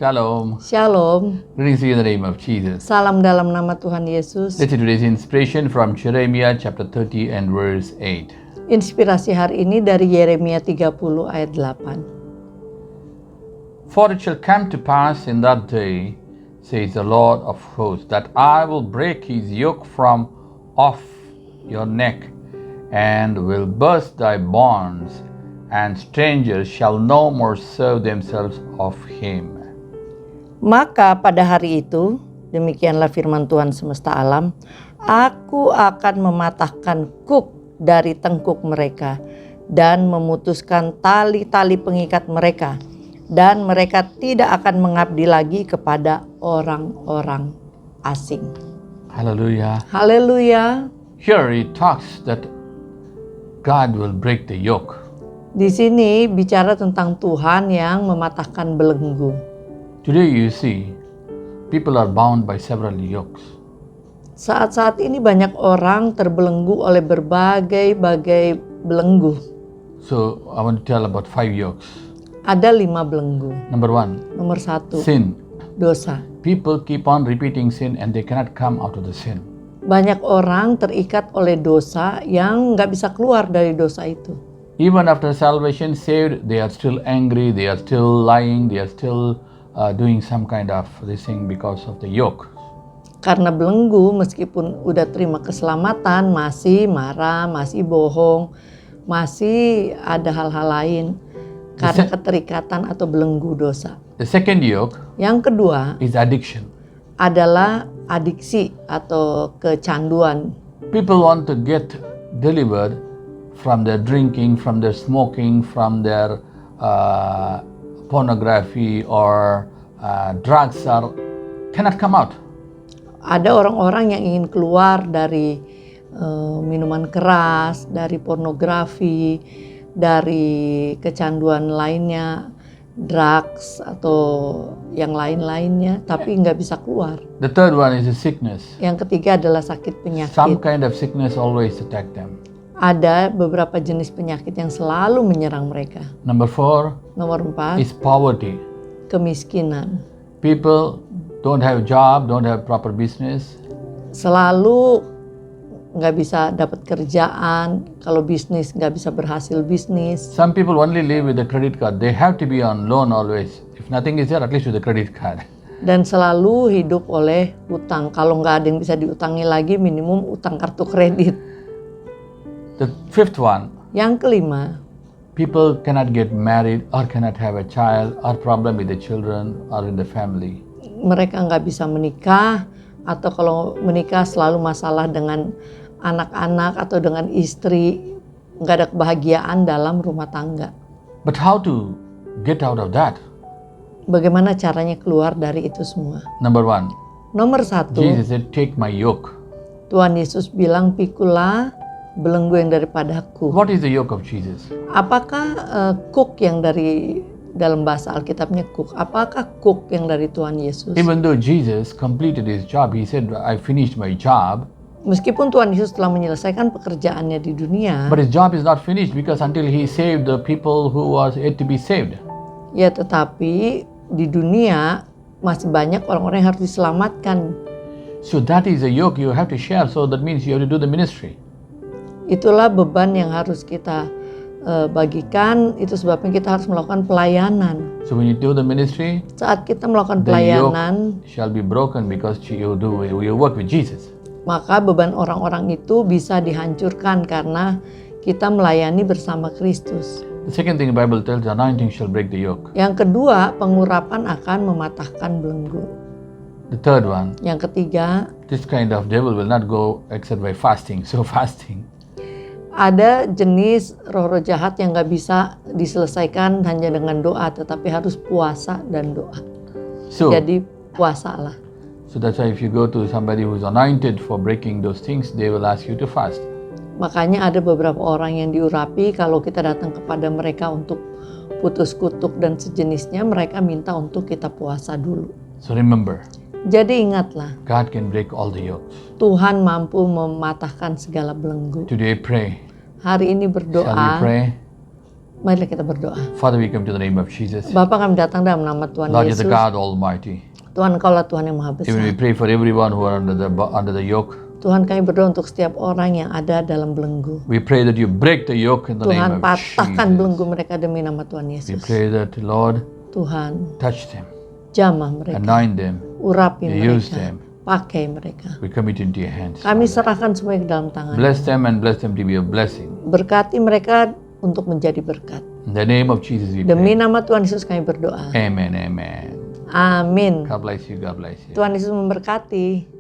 Shalom. Shalom. Greetings to you in the name of Jesus. Salam dalam nama Tuhan Yesus. Let's see today's inspiration from Jeremiah chapter 30 and verse 8. Inspirasi hari ini dari Yeremia 30 ayat 8. For it shall come to pass in that day, says the Lord of hosts, that I will break his yoke from off your neck, and will burst thy bonds, and strangers shall no more serve themselves of him. Maka pada hari itu, demikianlah firman Tuhan semesta alam, aku akan mematahkan kuk dari tengkuk mereka, dan memutuskan tali-tali pengikat mereka, dan mereka tidak akan mengabdi lagi kepada orang-orang asing. Hallelujah. Haleluya. Here it talks that God will break the yoke. Di sini bicara tentang Tuhan yang mematahkan belenggu. Today you see, people are bound by several yokes. Saat-saat ini banyak orang terbelenggu oleh berbagai belenggu. So I want to tell about 5 yokes. Ada 5 belenggu. Number 1, Nomor 1, sin. dosa. People keep on repeating sin and they cannot come out of the sin. Banyak orang terikat oleh dosa yang nggak bisa keluar dari dosa itu. Even after salvation, saved, they are still angry, they are still lying, they are still doing some kind of this thing because of the yoke. Karena belenggu, meskipun udah terima keselamatan, masih marah, masih bohong, masih ada hal-hal lain karena keterikatan atau belenggu dosa. The second yoke Yang kedua is addiction. adalah adiksi atau kecanduan. People want to get delivered from their drinking, from their smoking, from their pornography or drugs, or cannot come out. Ada orang-orang yang ingin keluar dari minuman keras, dari pornografi, dari kecanduan lainnya, drugs atau yang lain-lainnya, tapi nggak bisa keluar. The third one is a sickness. Yang ketiga adalah sakit penyakit. Some kind of sickness always attack them. Ada beberapa jenis penyakit yang selalu menyerang mereka. Number 4 Nomor 4, is poverty. kemiskinan. People don't have a job, don't have proper business. Selalu nggak bisa dapat kerjaan, kalau bisnis nggak bisa berhasil bisnis. Some people only live with a credit card. They have to be on loan always. If nothing is there, at least with a credit card. Dan selalu hidup oleh utang. Kalau nggak ada yang bisa diutangi lagi, minimum utang kartu kredit. The fifth one, Yang kelima, people cannot get married or cannot have a child or problem with the children or in the family. mereka nggak bisa menikah, atau kalau menikah selalu masalah dengan anak-anak atau dengan istri, nggak ada kebahagiaan dalam rumah tangga. But how to get out of that? Bagaimana caranya keluar dari itu semua? Number 1, Nomor 1, Jesus said, take my yoke. Tuhan Yesus bilang, pikulah belenggu yang daripadaku. What is the yoke of Jesus? Apakah kuk yang dari dalam bahasa Alkitabnya kuk? Apakah kuk yang dari Tuhan Yesus? Even though Jesus completed his job, he said, I finished my job. Meskipun Tuhan Yesus telah menyelesaikan pekerjaannya di dunia, But his job is not finished because until he saved the people who was yet to be saved. ya tetapi di dunia masih banyak orang-orang yang harus diselamatkan. So that is a yoke you have to share. So that means you have to do the ministry. Itulah beban yang harus kita bagikan. Itu sebabnya kita harus melakukan pelayanan. So when you do the ministry, Saat kita melakukan the yoke pelayanan, shall be broken because you work with Jesus. maka beban orang-orang itu bisa dihancurkan karena kita melayani bersama Kristus. The second thing the Bible tells, the anointing shall break the yoke. Yang kedua, pengurapan akan mematahkan belenggu. The third one, Yang ketiga, this kind of devil will not go except by fasting. So fasting. ada jenis roh-roh jahat yang gak bisa diselesaikan hanya dengan doa, tetapi harus puasa dan doa. So, Jadi puasalah. so that's why if you go to somebody who's anointed for breaking those things, they will ask you to fast. Makanya ada beberapa orang yang diurapi, kalau kita datang kepada mereka untuk putus kutuk dan sejenisnya, mereka minta untuk kita puasa dulu. So remember, Jadi ingatlah, God can break all the yokes. Tuhan mampu mematahkan segala belenggu. Today pray. Hari ini Shall we berdoa, pray? Marilah kita berdoa. Father, we come to the name of Jesus. Bapa, kami datang dalam nama Tuhan Lord, you're the Yesus. God Almighty. Tuhan, Engkaulah Tuhan yang Maha Even we Besar. pray for everyone who are under the yoke. Tuhan, kami berdoa untuk setiap orang yang ada dalam belenggu. We pray that you break the yoke in the Tuhan, name of patahkan Jesus. belenggu mereka demi nama Tuhan We Yesus. pray that, Lord, Tuhan, touch them, jamah mereka, anoint them, urapi use mereka, them. pakai mereka. We commit into your hands. Kami Father. serahkan semuanya ke dalam tangan. Bless them and bless them to be a blessing. Berkati mereka untuk menjadi berkat. In the name of Jesus we Demi pray. nama Tuhan Yesus kami berdoa. Amen, amen. Amin. God bless you, God bless you. Tuhan Yesus memberkati.